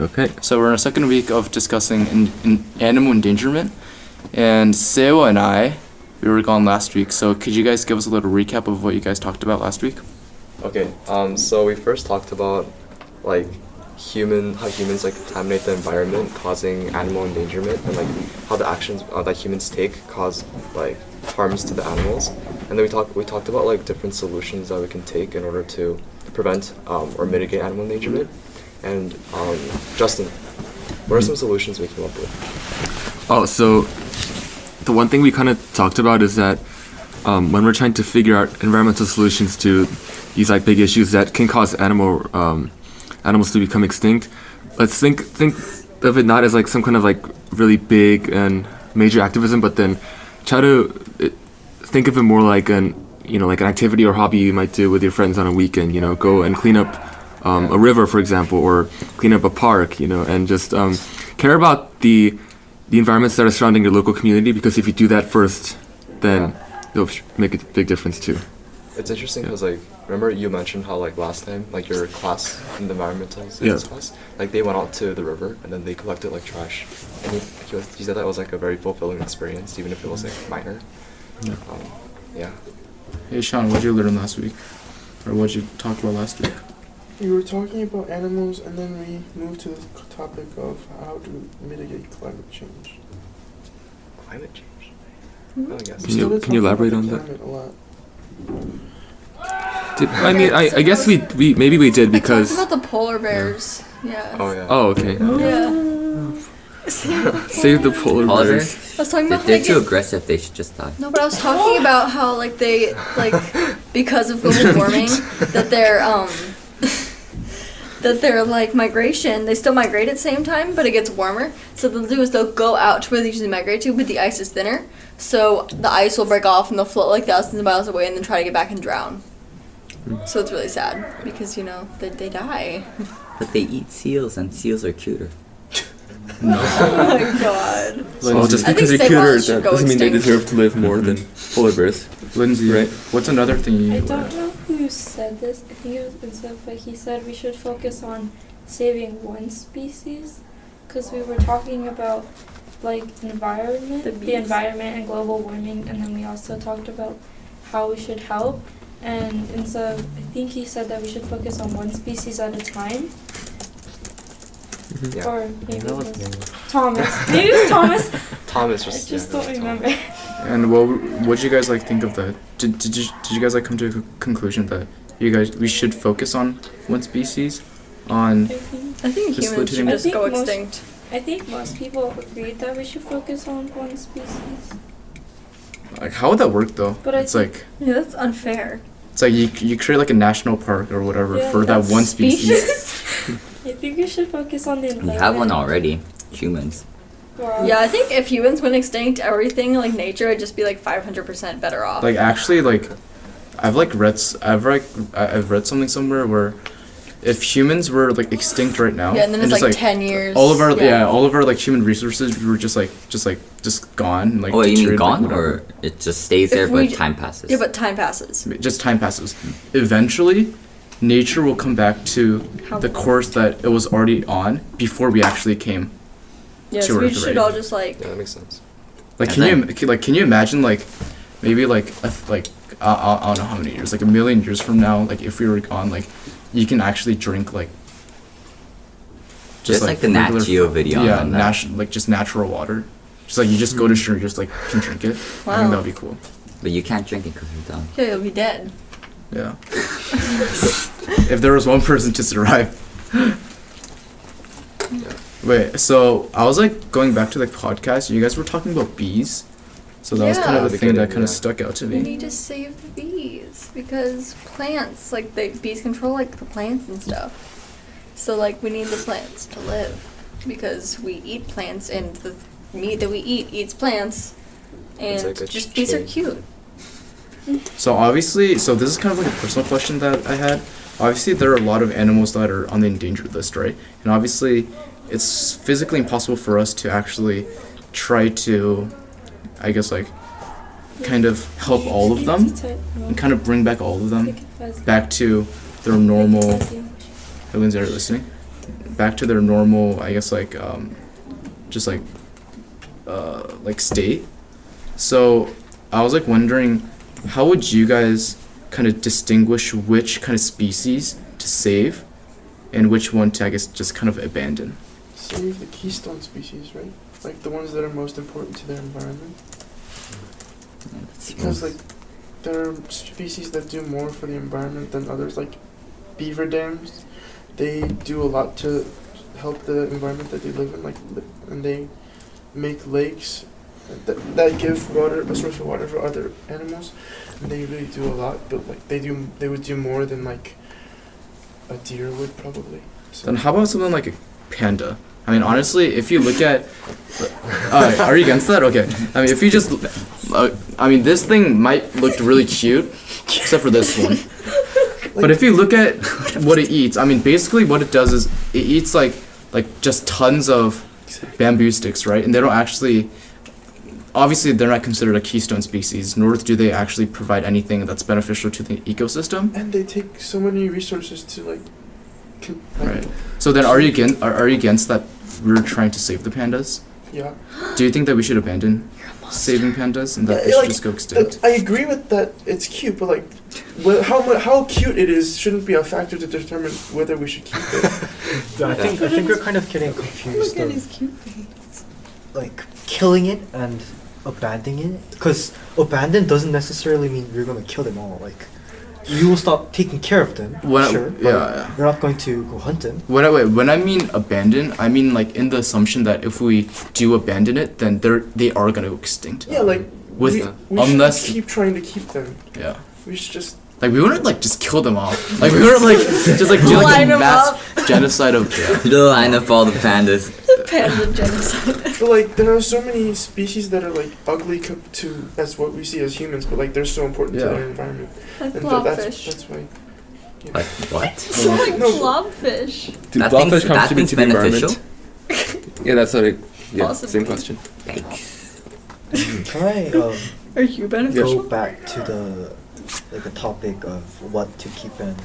Okay. So we're in our second week of discussing animal endangerment, and Seo and we were gone last week. So could you guys give us a little recap of what you guys talked about last week? Okay. So we first talked about like how humans like contaminate the environment, causing animal endangerment, and like how the actions that humans take cause like harms to the animals. And then we talked about like different solutions that we can take in order to prevent or mitigate animal endangerment. And Justin, what are some solutions we came up with? Oh, so the one thing we kind of talked about is that when we're trying to figure out environmental solutions to these like big issues that can cause animals to become extinct, let's think of it not as like some kind of like really big and major activism, but then try to think of it more like an activity or hobby you might do with your friends on a weekend. Go and clean up a river, for example, or clean up a park, and just care about the environments that are surrounding your local community, because if you do that first, then it'll make a big difference too. It's interesting because like, remember you mentioned how like last time, like your class in the environmental science class, like they went out to the river and then they collected like trash, and you said that was like a very fulfilling experience, even if it was like minor. Yeah. Hey Sean, what did you learn last week, or what did you talk about last week? We were talking about animals, and then we moved to the topic of how to mitigate climate change. Climate change? Mm-hmm. I guess. Can you elaborate on that? A lot. I guess we did because. I talked about the polar bears. Yeah. Oh yeah. Oh okay. Yeah. Save the polar bears. I was talking about They're too aggressive. They should just die. No, but I was talking about how like they because of global warming that their like migration, they still migrate at the same time, but it gets warmer. So what they'll do is they'll go out to where they usually migrate to, but the ice is thinner. So the ice will break off and they'll float like thousands of miles away and then try to get back and drown. So it's really sad because they die. But they eat seals, and seals are cuter. No. Oh my god. Well, just because they're cuter, that doesn't mean they deserve to live more than polar bears. Lindsay, right? What's another thing you I don't know who said this. I think it was Vincent, but he said we should focus on saving one species, because we were talking about like the environment and global warming, and then we also talked about how we should help. And so I think he said that we should focus on one species at a time. Yeah. Or maybe it was Thomas. Maybe it was Thomas. Thomas I just don't remember. And what did you guys like think of that? Did you guys like come to a conclusion that we should focus on one species? I think humans should just go extinct. I think most people agreed that we should focus on one species. Like, how would that work though? But it's like that's unfair. It's like you create like a national park or whatever for that one species. I think we should focus on the environment. We have one already. Humans. Wow. Yeah, I think if humans went extinct, everything like nature would just be like 500% better off. Like actually, like I've read something somewhere where if humans were like extinct right now, and then it's just, like 10 years. all of our like human resources were just gone. Like, oh, you mean gone, like, or it just stays there, but time passes? Yeah, but time passes. Just time passes. Eventually, nature will come back to the course that it was already on before we actually came. Yeah, so we should all just like. Yeah, that makes sense. Like, can you imagine like maybe like I don't know how many years, like 1,000,000 years from now, like if we were gone, like you can actually drink like just like the Nat Geo video. Yeah, just natural water. Just like you just go to shore, you just like can drink it. Wow. I think that would be cool. But you can't drink it because you're dumb. Yeah, you'll be dead. Yeah. If there was one person to survive. Wait, so I was like going back to the podcast. You guys were talking about bees, so that was kind of the thing that kind of stuck out to me. We need to save the bees because plants, like bees control like the plants and stuff. So like we need the plants to live because we eat plants and the meat that we eat eats plants, and like just bees are cute. So obviously, this is kind of like a personal question that I had. Obviously, there are a lot of animals that are on the endangered list, right? And obviously, it's physically impossible for us to actually try to, I guess, like, kind of help all of them and kind of bring back all of them back to their normal. Lindsay, are you listening? back to their normal, I guess just state. So I was like wondering, how would you guys kind of distinguish which kind of species to save and which one to, I guess, just kind of abandon? Save the keystone species, right? Like the ones that are most important to their environment. Because like there are species that do more for the environment than others, like beaver dams. They do a lot to help the environment that they live in, and they make lakes that give water, a source of water for other animals, and they really do a lot. But like they would do more than like a deer would probably. So. Then how about something like a panda? I mean, honestly, if you look at, are you against that? Okay. I mean, if you just, this thing might look really cute, except for this one. But if you look at what it eats, I mean, basically what it does is it eats like just tons of bamboo sticks, right? And they don't actually, obviously they're not considered a keystone species, nor do they actually provide anything that's beneficial to the ecosystem. And they take so many resources to right. So then, are you against that? We're trying to save the pandas. Yeah. Do you think that we should abandon saving pandas and that they should just go extinct? I agree with that. It's cute, but like, how cute it is shouldn't be a factor to determine whether we should keep it. I think we're kind of getting confused of like killing it and abandoning it, because abandon doesn't necessarily mean you're gonna kill them all. Like, you will stop taking care of them, sure, but you're not going to go hunt them. When I mean abandon, I mean like in the assumption that if we do abandon it, then they are gonna go extinct. Yeah, like we unless should keep trying to keep them. Yeah. We should just. Like, we wouldn't like just kill them all. Like, we wouldn't like just like do like a mass genocide of. The line of all the pandas. Panda genocide. But like, there are so many species that are like ugly as what we see as humans, but like they're so important to their environment. Like And blobfish. that's why. Yeah. Like what? It's like No. blobfish. Do That blobfish thing's contribute to the beneficial? environment? Yeah, that's what it. Yeah, Possibly. same question. Yikes. Can I Are you beneficial? go back to the topic of what to keep and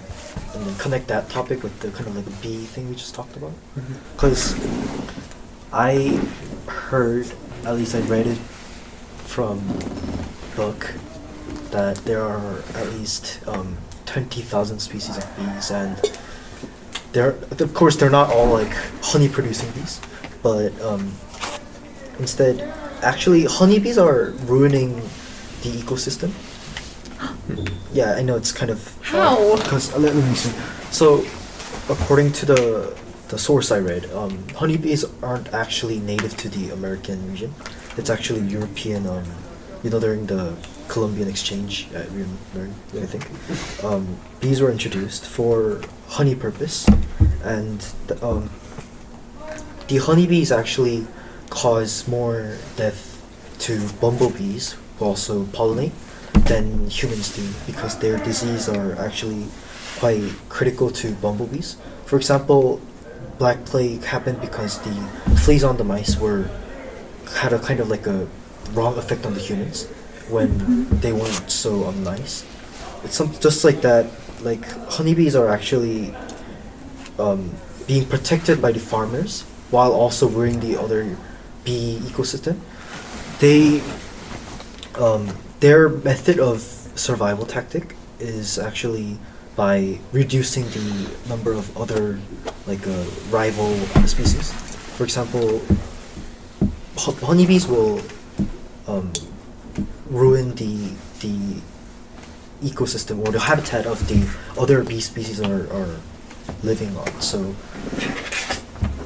then connect that topic with the kind of like bee thing we just talked about? Because I heard, at least I read it from a book, that there are at least 20,000 species of bees, and of course they're not all like honey producing bees, but instead, actually honeybees are ruining the ecosystem. Yeah, I know it's kind of How? because let me see. So, according to the source I read, honeybees aren't actually native to the American region. It's actually European. During the Columbian exchange, we learned, I think, bees were introduced for honey purpose, and the honeybees actually cause more death to bumblebees who also pollinate than humans do, because their disease are actually quite critical to bumblebees. For example, Black Plague happened because the fleas on the mice had a kind of like a wrong effect on the humans when they weren't so nice. It's just like that. Like, honeybees are actually being protected by the farmers while also ruining the other bee ecosystem. Their method of survival tactic is actually by reducing the number of other rival species. For example, honeybees will ruin the ecosystem or the habitat of the other bee species are living on. So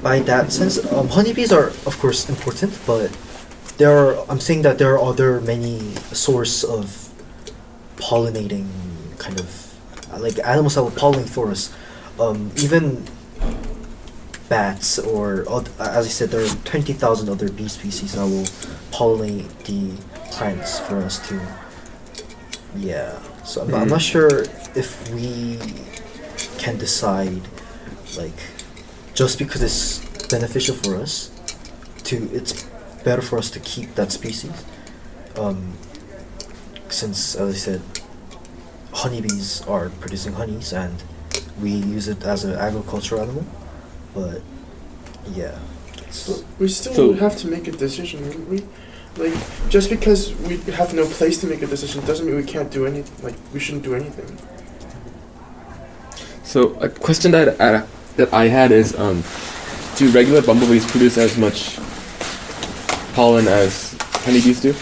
by that sense, honeybees are of course important, but I'm saying that there are many source of pollinating kind of like animals that will pollinate for us. Even bats, or as I said, there are 20,000 other bee species that will pollinate the plants for us to. Yeah, so I'm not sure if we can decide, like, just because it's beneficial for us, it's better for us to keep that species. Since, as I said, honeybees are producing honeys and we use it as an agricultural animal, but yeah. It's, But we still So- have to make a decision, wouldn't we? Like, just because we have no place to make a decision doesn't mean we can't do anything. Like, we shouldn't do anything. So a question that I had is, do regular bumblebees produce as much pollen as honeybees do?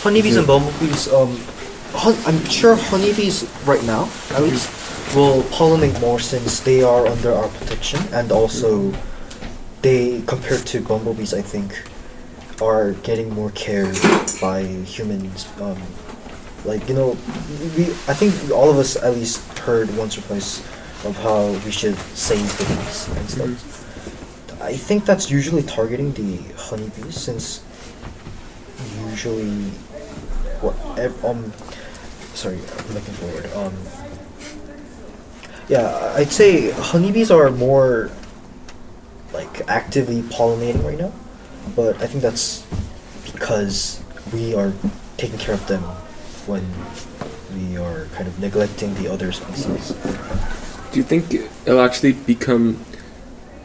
honeybees and bumblebees, I'm sure honeybees right now, at least, will pollinate more since they are under our protection, and also they, compared to bumblebees, I think, are getting more care by humans. Like, you know, I think all of us at least heard once or twice of how we should save the bees and stuff. I think that's usually targeting the honeybees, since usually sorry, I'm looking forward. Yeah, I'd say honeybees are more like actively pollinating right now, but I think that's because we are taking care of them when we are kind of neglecting the other species. Do you think it'll actually become,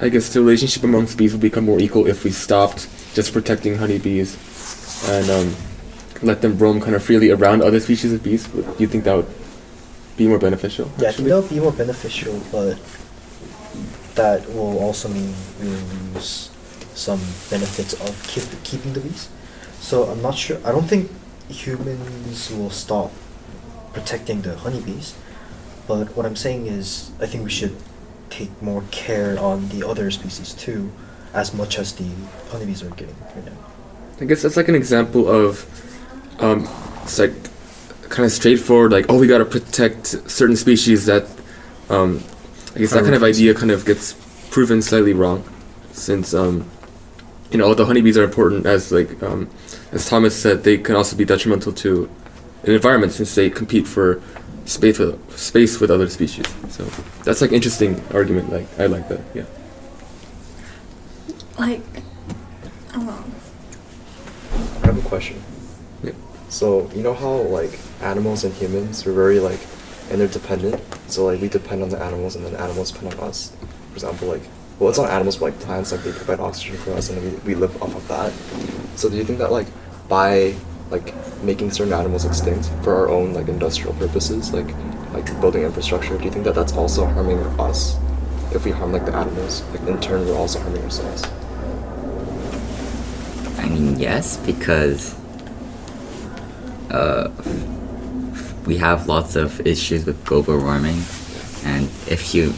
I guess the relationship amongst bees will become more equal if we stopped just protecting honeybees and let them roam kind of freely around other species of bees? Do you think that would be more beneficial? Yeah, I think that would be more beneficial, but that will also mean we will lose some benefits of keeping the bees. So I'm not sure. I don't think humans will stop protecting the honeybees, but what I'm saying is I think we should take more care on the other species too, as much as the honeybees are getting right now. I guess that's like an example of, it's like kind of straightforward, like, oh, we gotta protect certain species that, I guess that kind of idea kind of gets proven slightly wrong, since, you know, the honeybees are important as like, as Thomas said, they can also be detrimental to an environment since they compete for space with other species. So that's like interesting argument. Like I like that. Yeah. Like, I don't know. I have a question. Yeah. So you know how like animals and humans are very like interdependent. So like we depend on the animals and then animals depend on us. For example, like well, it's not animals but like plants. Like they provide oxygen for us and then we live off of that. So do you think that like by like making certain animals extinct for our own like industrial purposes, like building infrastructure, do you think that that's also harming us? If we harm like the animals, like in turn we're also harming ourselves. I mean, yes, because we have lots of issues with global warming, and if you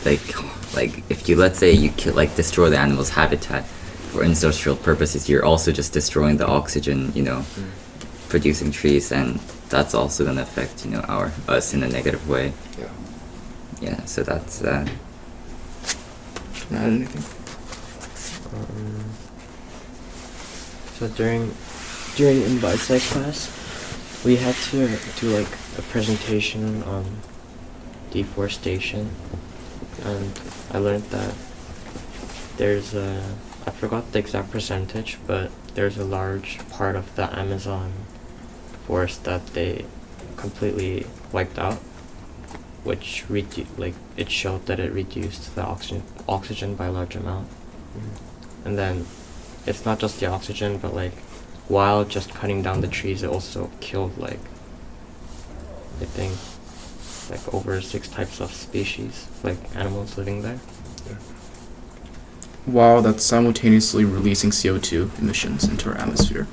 if you let's say you destroy the animal's habitat for industrial purposes, you're also just destroying the oxygen, producing trees, and that's also gonna affect us in a negative way. Yeah, so that's that. Can I add anything? So during Envi class, we had to do like a presentation on deforestation, and I learned that there's I forgot the exact percentage, but there's a large part of the Amazon forest that they completely wiped out, which it showed that it reduced the oxygen by a large amount. And then it's not just the oxygen, but like while just cutting down the trees, it also killed I think over 6 types of species, like animals living there. While that's simultaneously releasing CO2 emissions into our atmosphere.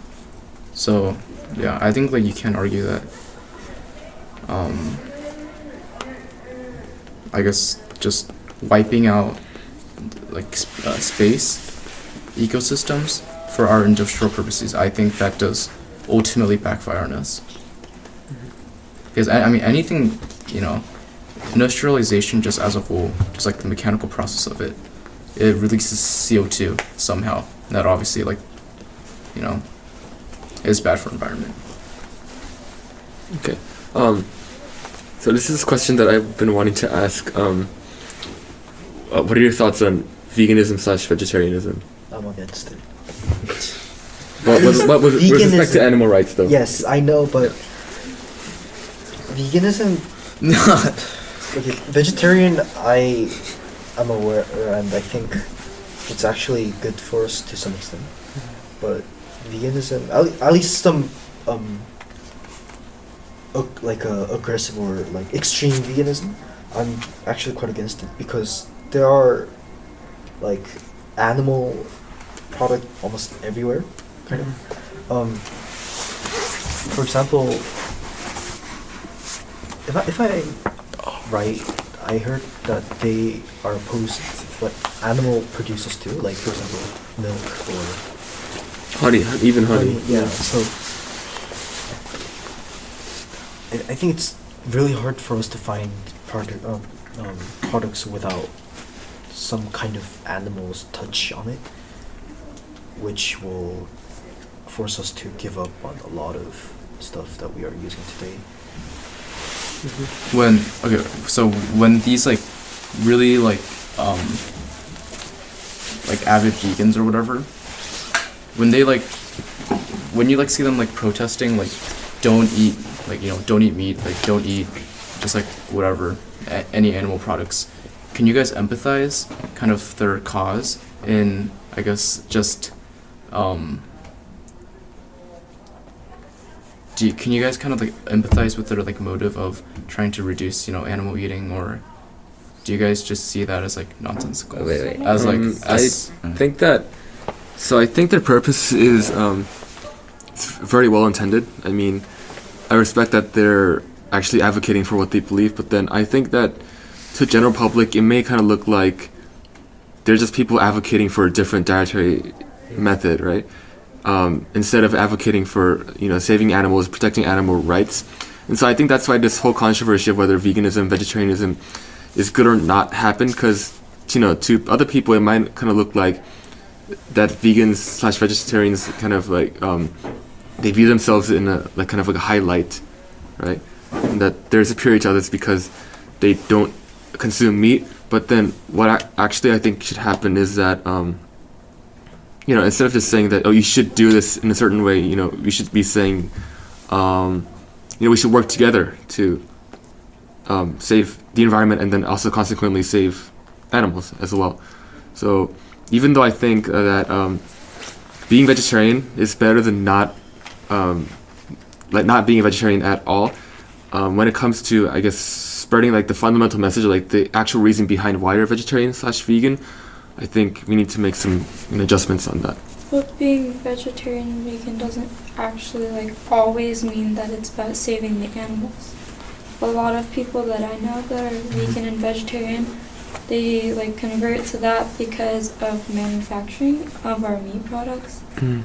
So, yeah, I think you can't argue that. I guess just wiping out space ecosystems for our industrial purposes, I think that does ultimately backfire on us. Because I mean anything, industrialization just as a whole, just like the mechanical process of it releases CO2 somehow. That obviously is bad for environment. Okay. So this is a question that I've been wanting to ask. What are your thoughts on veganism/vegetarianism? I'm against it. What with respect to Veganism- animal rights, though? Yes, I know, but veganism. Okay, vegetarian. I'm aware, and I think it's actually good for us to some extent. But veganism, at least some aggressive or like extreme veganism, I'm actually quite against it, because there are like animal product almost everywhere, kind of. For example, if I right, I heard that they are opposed what animal produces too, like for example milk or Honey, even honey. yeah. So I think it's really hard for us to find products without some kind of animal's touch on it, which will force us to give up on a lot of stuff that we are using today. When these like really like avid vegans or whatever, when you like see them like protesting like don't eat meat, like don't eat just like whatever any animal products, can you guys empathize kind of their cause in, I guess, just can you guys kind of like empathize with their like motive of trying to reduce animal eating, or do you guys just see that as like nonsensical? Wait. As like I think that. So I think their purpose is it's very well intended. I mean, I respect that they're actually advocating for what they believe, but then I think that to the general public, it may kind of look like they're just people advocating for a different dietary method, right? Instead of advocating for saving animals, protecting animal rights. And so I think that's why this whole controversy of whether veganism, vegetarianism is good or not happened, because to other people it might kind of look like that vegans/vegetarians kind of like they view themselves in a like kind of like a highlight, right? And that there's superior to others because they don't consume meat. But then what I think should happen is that instead of just saying that you should do this in a certain way, we should be saying we should work together to save the environment and then also consequently save animals as well. So even though I think that being vegetarian is better than not being a vegetarian at all, when it comes to, I guess, spreading like the fundamental message, or like the actual reason behind why you're vegetarian/vegan, I think we need to make some adjustments on that. But being vegetarian and vegan doesn't actually like always mean that it's about saving the animals. A lot of people that I know that are vegan and vegetarian, they like convert to that because of manufacturing of our meat products and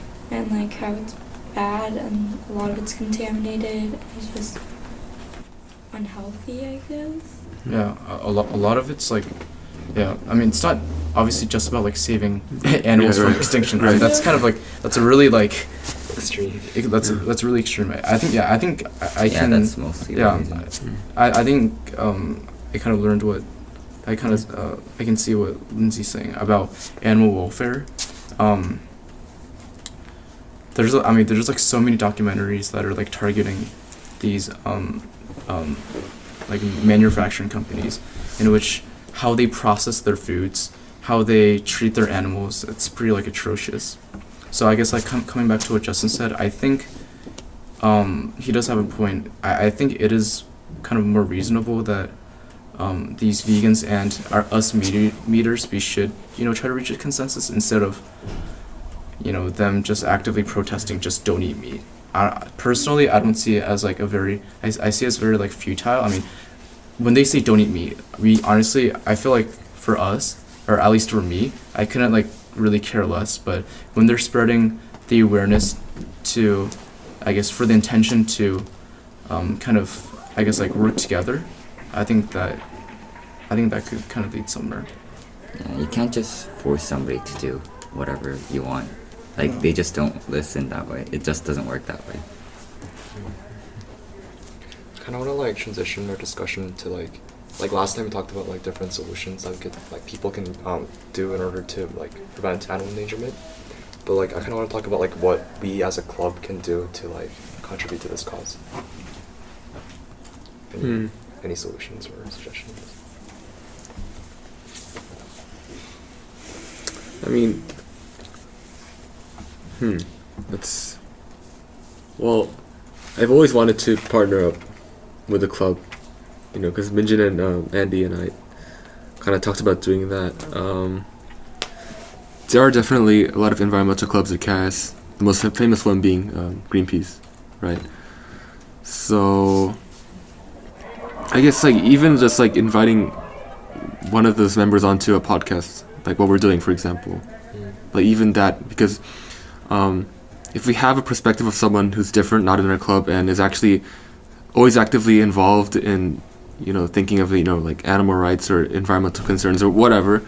like how it's bad and a lot of it's contaminated. It's just unhealthy, I guess. Yeah, a lot of it's like, yeah, I mean, it's not obviously just about like saving animals from extinction, right? That's kind of like, that's a really like extreme. That's really extreme. I think I can. Yeah, that's mostly the reason. I think I kind of learned what I kind of I can see what Lindsay's saying about animal welfare. There's like so many documentaries that are like targeting these like manufacturing companies, in which how they process their foods, how they treat their animals, it's pretty like atrocious. So I guess like coming back to what Justin said, I think he does have a point. I think it is kind of more reasonable that these vegans and us meat eaters, we should try to reach a consensus instead of them just actively protesting just don't eat meat. Personally, I don't see it as like I see it as very like futile. I mean, when they say don't eat meat, I feel like for us, or at least for me, I couldn't like really care less. But when they're spreading the awareness to, I guess, for the intention to kind of, I guess, like work together, I think that could kind of lead somewhere. Yeah, you can't just force somebody to do whatever you want. Like, they just don't listen that way. It just doesn't work that way. Kind of want to like transition our discussion to like last time we talked about like different solutions that people can do in order to like prevent animal endangerment. But like I kind of want to talk about like what we as a club can do to like contribute to this cause. Any solutions or suggestions? I mean, that's, well, I've always wanted to partner up with a club, you know, because Minjin and Andy and I kind of talked about doing that. There are definitely a lot of environmental clubs at Cass, the most famous one being Greenpeace, right? So I guess like even just like inviting one of those members onto a podcast, like what we're doing, for example, like even that, because if we have a perspective of someone who's different, not in our club, and is actually always actively involved in, you know, thinking of, you know, like animal rights or environmental concerns or whatever,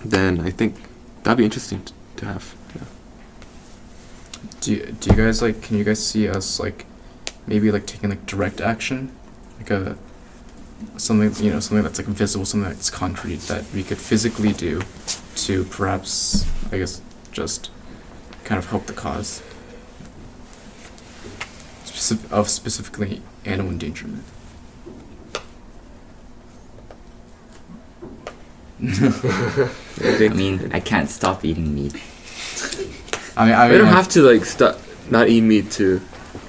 then I think that'd be interesting to have. Yeah. Do you guys like? Can you guys see us like, maybe like taking like direct action, like something, you know, something that's like visible, something that's concrete that we could physically do to perhaps, I guess, just kind of help the cause specifically animal endangerment. I mean, I can't stop eating meat. I mean, We don't have to like not eat meat to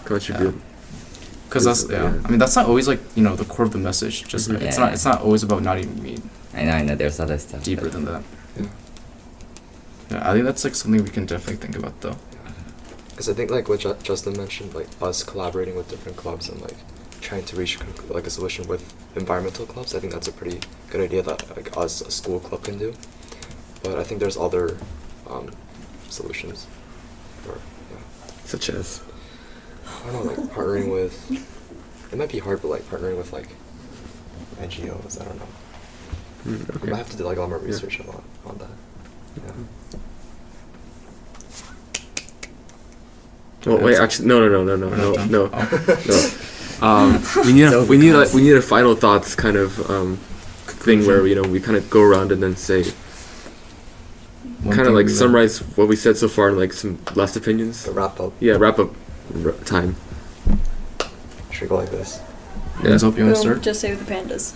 contribute. Because that's I mean, that's not always like, you know, the core of the message. Just Mhm. it's not always about not eating meat. I know. There's other stuff. Deeper but- than that. Yeah. Yeah, I think that's like something we can definitely think about though. Because I think like what Justin mentioned, like us collaborating with different clubs and like trying to reach like a solution with environmental clubs. I think that's a pretty good idea that like us, a school club, can do. But I think there's other solutions. Or, Such as? I don't know, like partnering with. It might be hard, but like partnering with like NGOs. I don't know. I Okay. might have to do like a lot more Yeah. research on that. Yeah. Well, wait, actually, no. We're not done? No. Oh. We need So we need because- we need a final thoughts kind of thing where, you know, we kind of go around and then say One kind of thing like we summarize what we said so far and like some last opinions. To wrap up, Yeah, wrap up time. should we go like this? Yeah. Hope you want to Boom, start. just say with the pandas.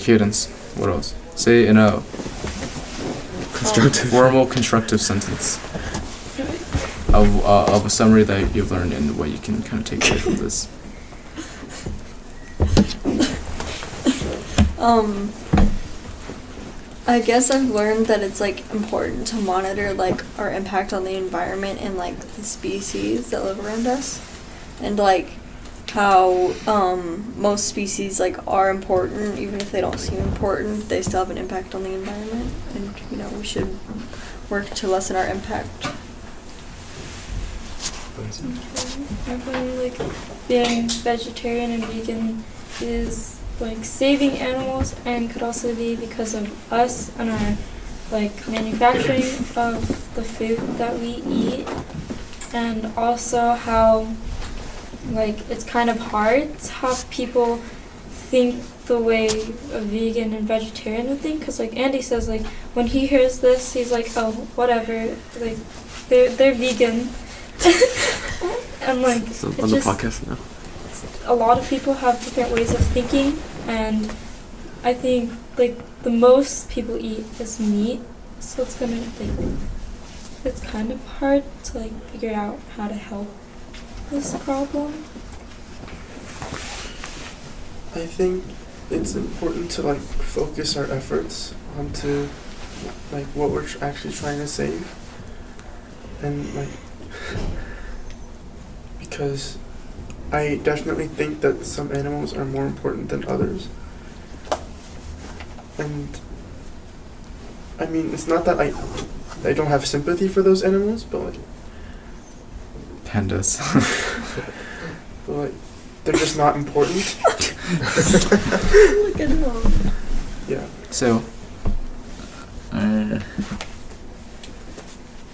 Cadence. What else? Say in a Constructive. formal, constructive sentence of a summary that you've learned and what you can kind of take away from this. I guess I've learned that it's like important to monitor like our impact on the environment and like the species that live around us, and like how most species like are important, even if they don't seem important, they still have an impact on the environment, and you know we should work to lessen our impact. I find like being vegetarian and vegan is like saving animals, and could also be because of us and our like manufacturing of the food that we eat, and also how like it's kind of hard to have people think the way a vegan and vegetarian would think, because like Andy says, like when he hears this he's like, oh whatever, like they're vegan. And like So it on the just- podcast now. a lot of people have different ways of thinking, and I think like the most people eat is meat, so it's gonna like it's kind of hard to like figure out how to help this problem. I think it's important to like focus our efforts onto like what we're actually trying to save, and like because I definitely think that some animals are more important than others, and I mean it's not that I don't have sympathy for those animals, but like Pandas. they're just not important. Look at him. Yeah. So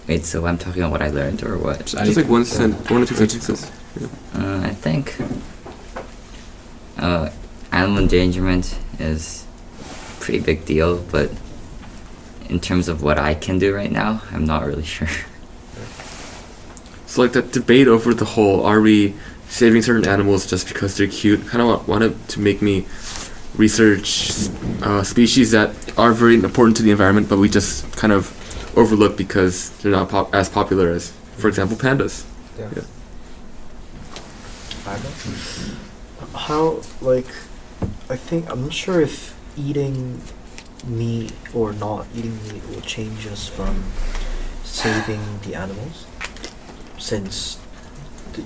Wait, so I'm talking about what I learned or what? Just like one or two sentences. I think animal endangerment is a pretty big deal, but in terms of what I can do right now, I'm not really sure. So like that debate over the whole, are we saving certain animals just because they're cute, kind of wanted to make me research species that are very important to the environment, but we just kind of overlook because they're not as popular as, for example, pandas. Yeah. Yeah. How, like, I'm not sure if eating meat or not eating meat will change us from saving the animals, since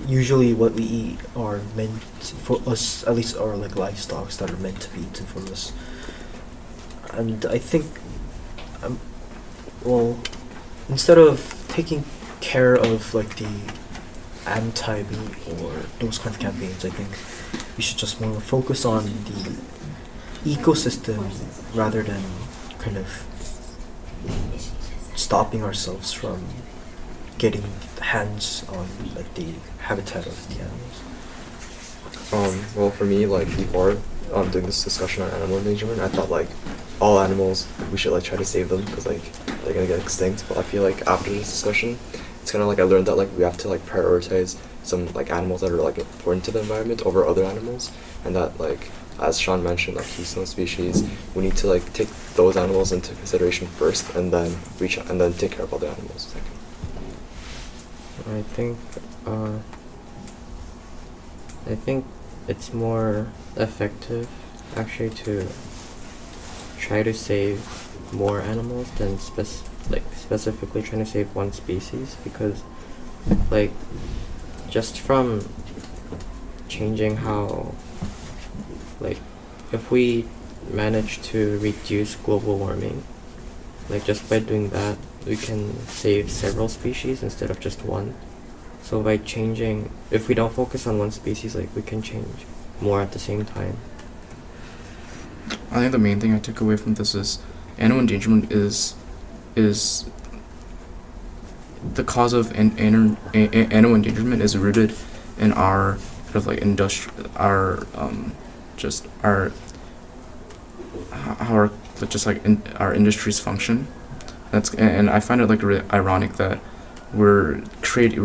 usually what we eat are meant for us, at least are like livestock that are meant to be eaten for us. And I think, well, instead of taking care of like the anti-meat or those kind of campaigns, I think we should just more focus on the ecosystem rather than kind of stopping ourselves from getting hands on like the habitat of the animals. Well, for me, like before doing this discussion on animal endangerment, I thought like all animals we should like try to save them because like they're gonna get extinct. But I feel like after this discussion, it's kind of like I learned that like we have to like prioritize some like animals that are like important to the environment over other animals, and that like as Sean mentioned, like keystone species, we need to like take those animals into consideration first, and then take care of other animals. I think it's more effective actually to try to save more animals than specifically trying to save one species, because like just from changing how, like, if we manage to reduce global warming, like just by doing that we can save several species instead of just one. So by changing, if we don't focus on one species, like we can change more at the same time. I think the main thing I took away from this is animal endangerment is the cause of animal endangerment is rooted in our sort of like our industries function. And I find it like really ironic that we're creating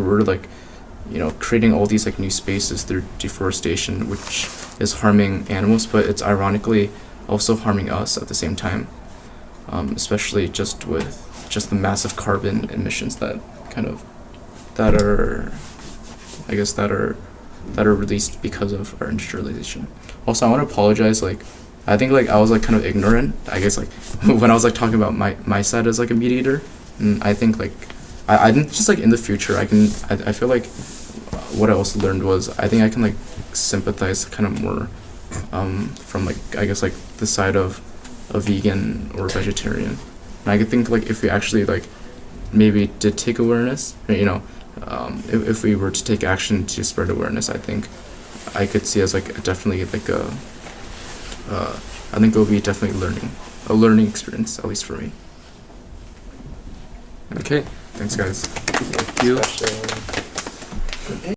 all these like new spaces through deforestation, which is harming animals, but it's ironically also harming us at the same time, especially just with the massive carbon emissions that are released because of our industrialization. Also, I want to apologize. Like, I think like I was like kind of ignorant. I guess like when I was like talking about my side as like a meat eater, and I think like I didn't just like in the future I feel like what I also learned was I think I can like sympathize kind of more from like I guess like the side of a vegan or vegetarian. And I could think like if we actually like maybe did take awareness, if we were to take action to spread awareness, I think I could see as like definitely like I think it will be definitely a learning experience, at least for me. Okay. Thanks, guys. Thank you. Especially